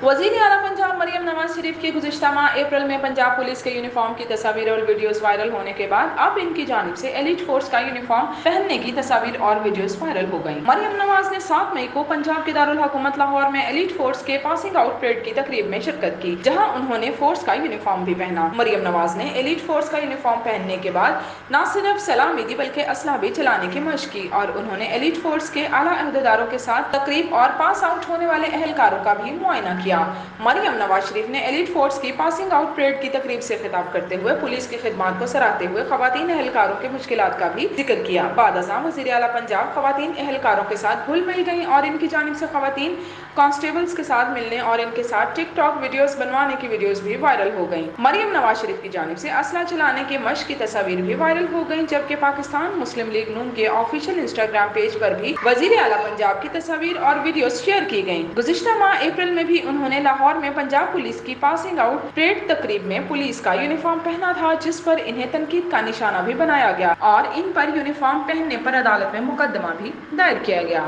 वज़ीर आला पंजाब मरियम नवाज शरीफ की गुज़िश्ता माह अप्रैल में पंजाब पुलिस के यूनिफॉर्म की तस्वीर और वीडियोस वायरल होने के बाद अब इनकी जानिब से एलीट फोर्स का यूनिफॉर्म पहनने की तस्वीर और वीडियोस वायरल हो गई। मरियम नवाज ने 7 मई को पंजाब के दारुल हुकूमत लाहौर में एलीट फोर्स के पासिंग आउट परेड की तकरीब में शिरकत की, जहां उन्होंने फोर्स का यूनिफॉर्म भी पहना। मरियम नवाज ने एलीट फोर्स का यूनिफॉर्म पहनने के बाद न सिर्फ सलामी दी बल्कि असला भी चलाने की मशक की और उन्होंने एलीट फोर्स के आला अहदेदारों के साथ तकरीब और पास आउट होने वाले अहलकारों का भी मुआयना किया। मरियम नवाज शरीफ ने एलीट फोर्स की पासिंग आउट परेड की तकरीब से खिताब करते हुए पुलिस की खिदमत को सराहते हुए खवातीन अहलकारों के मुश्किलात का भी जिक्र किया। बाद अज़ां वज़ीर आला पंजाब खवातीन अहलकारों के साथ घुल मिल गईं और इनकी जानिब से खवातीन कांस्टेबल्स के साथ मिलने और इनके साथ टिकटॉक वीडियोस बनवाने की वीडियोस भी वायरल हो गईं। मरियम नवाज शरीफ की जानिब से असला चलाने की मशक की तस्वीर भी वायरल हो गईं, जबकि पाकिस्तान मुस्लिम लीग नून के ऑफिशियल इंस्टाग्राम पेज पर भी वज़ीर आला पंजाब की तस्वीर और वीडियोस शेयर की गईं। गुज़िश्ता माह अप्रैल में भी उन्होंने लाहौर में पंजाब पुलिस की पासिंग आउट परेड तकरीब में पुलिस का यूनिफॉर्म पहना था, जिस पर इन्हें तनकीद का निशाना भी बनाया गया और इन पर यूनिफॉर्म पहनने पर अदालत में मुकदमा भी दायर किया गया।